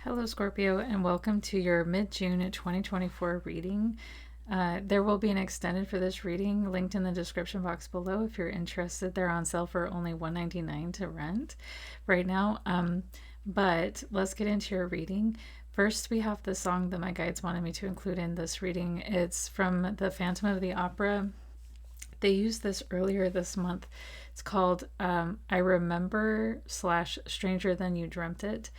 Hello, Scorpio, and welcome to your mid-June 2024 reading. There will be an extended for this reading linked in the description box below if you're interested. They're on sale for only $1.99 to rent right now. But let's get into your reading. First, we have the song that my guides wanted me to include in this reading. It's from the Phantom of the Opera. They used this earlier this month. It's called I Remember / Stranger Than You Dreamt It.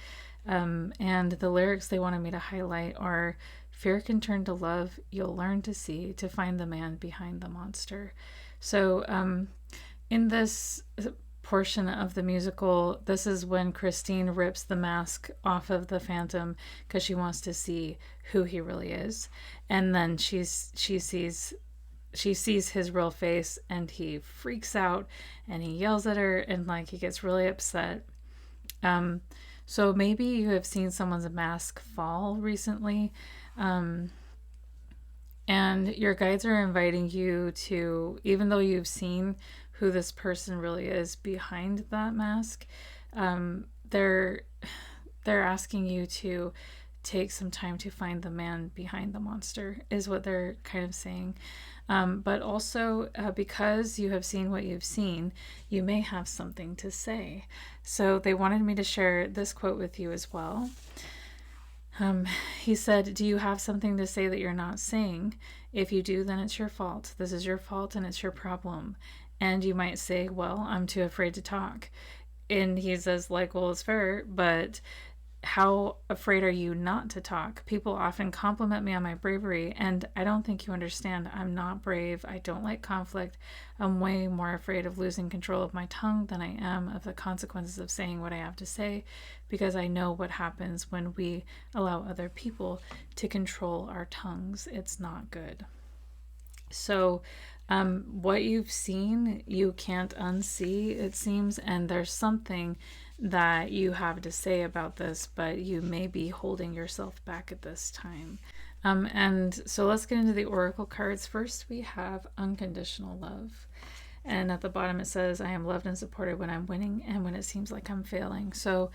And the lyrics they wanted me to highlight are: fear can turn to love, you'll learn to see, to find the man behind the monster. So in this portion of the musical, this is when Christine rips the mask off of the Phantom because she wants to see who he really is. And then she sees his real face, and he freaks out and he yells at her, and like he gets really upset. So maybe you have seen someone's mask fall recently, and your guides are inviting you to, even though you've seen who this person really is behind that mask, they're asking you to take some time to find the man behind the monster, is what they're kind of saying. But also, because you have seen what you've seen, you may have something to say. So they wanted me to share this quote with you as well. He said, "Do you have something to say that you're not saying? If you do, then it's your fault. This is your fault and it's your problem." And you might say, "Well, I'm too afraid to talk." And he says, like, well, it's fair, but how afraid are you not to talk? People often compliment me on my bravery, and I don't think you understand. I'm not brave. I don't like conflict. I'm way more afraid of losing control of my tongue than I am of the consequences of saying what I have to say, because I know what happens when we allow other people to control our tongues. It's not good. So what you've seen, you can't unsee, it seems, and there's something that you have to say about this, but you may be holding yourself back at this time. And so let's get into the oracle cards. First, we have unconditional love. And at the bottom it says, "I am loved and supported when I'm winning and when it seems like I'm failing." So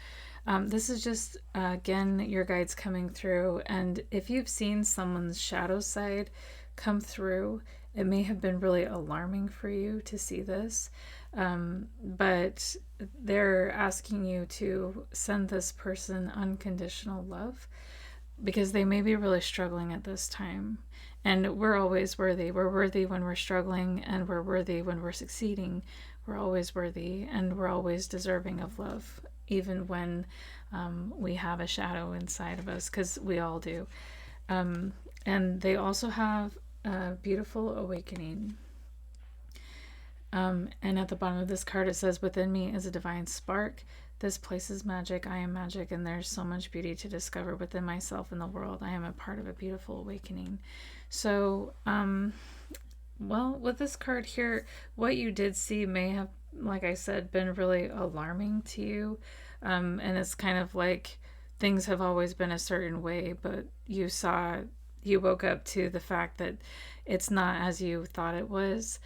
this is just, again, your guides coming through. And if you've seen someone's shadow side come through, it may have been really alarming for you to see this. But they're asking you to send this person unconditional love because they may be really struggling at this time. And we're always worthy. We're worthy when we're struggling, and we're worthy when we're succeeding. We're always worthy, and we're always deserving of love, even when we have a shadow inside of us, because we all do. And they also have a beautiful awakening. And at the bottom of this card it says, "Within me is a divine spark. This place is magic. I am magic, and there's so much beauty to discover within myself and the world. I am a part of a beautiful awakening." So, well, with this card here, what you did see may have, like I said, been really alarming to you. And it's kind of like things have always been a certain way, but you woke up to the fact that it's not as you thought it was.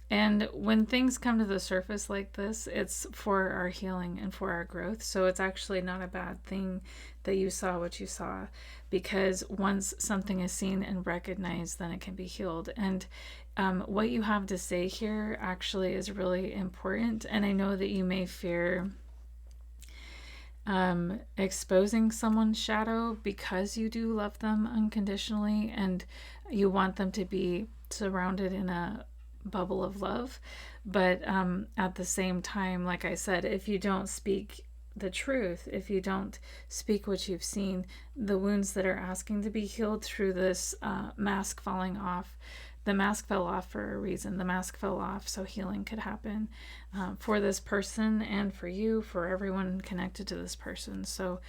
And when things come to the surface like this, it's for our healing and for our growth. So it's actually not a bad thing that you saw what you saw, because once something is seen and recognized, then it can be healed. And what you have to say here actually is really important. And I know that you may fear exposing someone's shadow because you do love them unconditionally and you want them to be surrounded in a bubble of love. But at the same time, like I said, if you don't speak the truth, if you don't speak what you've seen, the wounds that are asking to be healed through this mask falling off, the mask fell off for a reason. The mask fell off so healing could happen for this person and for you, for everyone connected to this person. So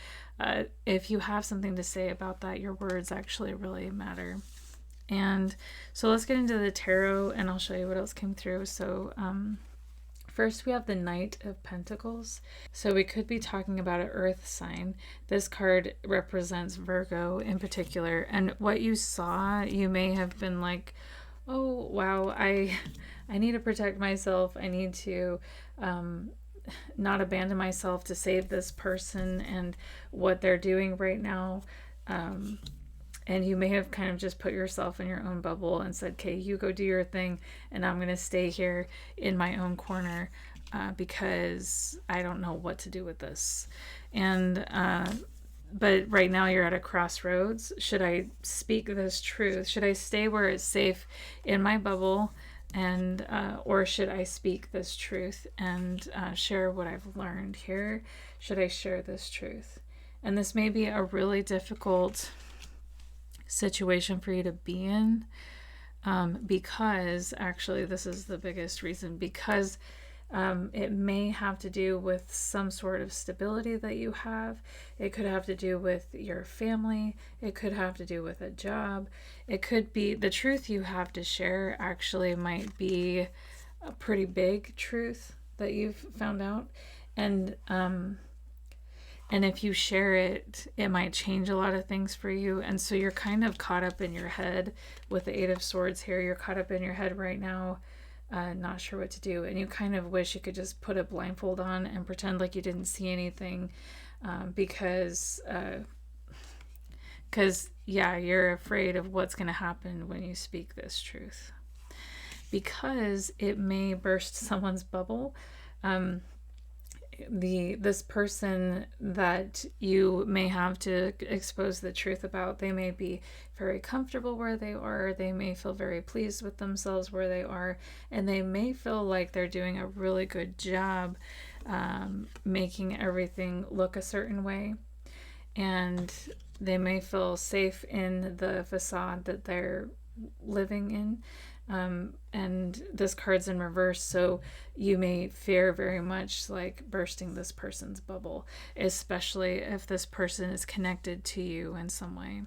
if you have something to say about that, your words actually really matter. And so let's get into the tarot, and I'll show you what else came through. So first we have the Knight of Pentacles. So we could be talking about an earth sign. This card represents Virgo in particular. And what you saw, you may have been like, oh, wow, I need to protect myself. I need to not abandon myself to save this person and what they're doing right now. And you may have kind of just put yourself in your own bubble and said, okay, you go do your thing, and I'm going to stay here in my own corner because I don't know what to do with this. And but right now you're at a crossroads. Should I speak this truth? Should I stay where it's safe in my bubble, and or should I speak this truth and share what I've learned here? Should I share this truth? And this may be a really difficult situation for you to be in, because actually this is the biggest reason, because it may have to do with some sort of stability that you have. It could have to do with your family. It could have to do with a job. It could be the truth you have to share actually might be a pretty big truth that you've found out. And if you share it, it might change a lot of things for you. And so you're kind of caught up in your head with the Eight of Swords here. You're caught up in your head right now, not sure what to do. And you kind of wish you could just put a blindfold on and pretend like you didn't see anything, because yeah, you're afraid of what's going to happen when you speak this truth. Because it may burst someone's bubble. This person that you may have to expose the truth about, they may be very comfortable where they are, they may feel very pleased with themselves where they are, and they may feel like they're doing a really good job making everything look a certain way, and they may feel safe in the facade that they're living in. And this card's in reverse, so you may fear very much like bursting this person's bubble, especially if this person is connected to you in some way.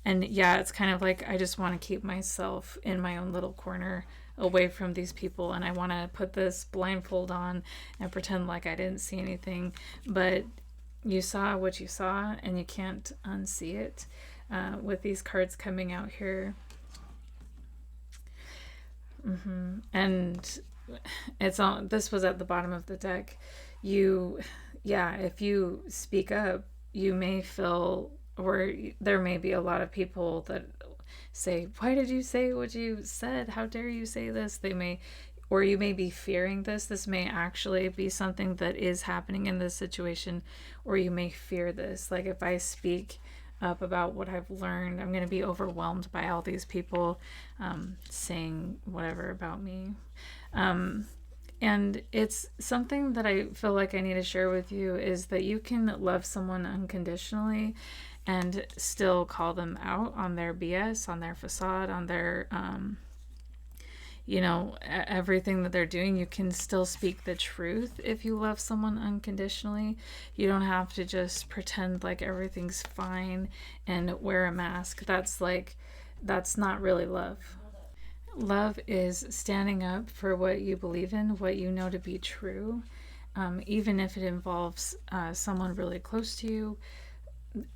And yeah, it's kind of like, I just want to keep myself in my own little corner away from these people, and I want to put this blindfold on and pretend like I didn't see anything. But you saw what you saw, and you can't unsee it with these cards coming out here. And it's on, this was at the bottom of the deck. If you speak up, you may feel, or there may be a lot of people that say, why did you say what you said? How dare you say this? Or you may be fearing this. This may actually be something that is happening in this situation, or you may fear this. Like, if I speak up about what I've learned, I'm going to be overwhelmed by all these people saying whatever about me. And it's something that I feel like I need to share with you, is that you can love someone unconditionally and still call them out on their BS, on their facade, on their everything that they're doing. You can still speak the truth if you love someone unconditionally. You don't have to just pretend like everything's fine and wear a mask. That's not really love. Love is standing up for what you believe in, what you know to be true, even if it involves someone really close to you.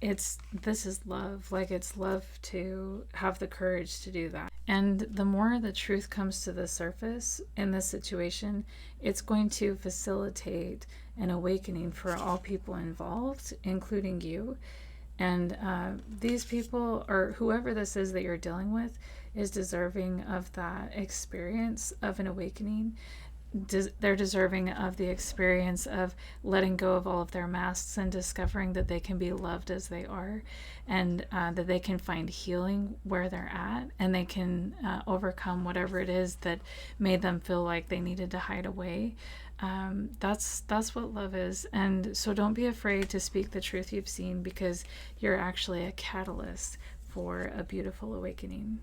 This is love. Like, it's love to have the courage to do that. And the more the truth comes to the surface in this situation, it's going to facilitate an awakening for all people involved, including you. And these people, or whoever this is that you're dealing with, is deserving of that experience of an awakening. They're deserving of the experience of letting go of all of their masks and discovering that they can be loved as they are, and that they can find healing where they're at, and they can overcome whatever it is that made them feel like they needed to hide away. That's what love is. And so don't be afraid to speak the truth you've seen, because you're actually a catalyst for a beautiful awakening.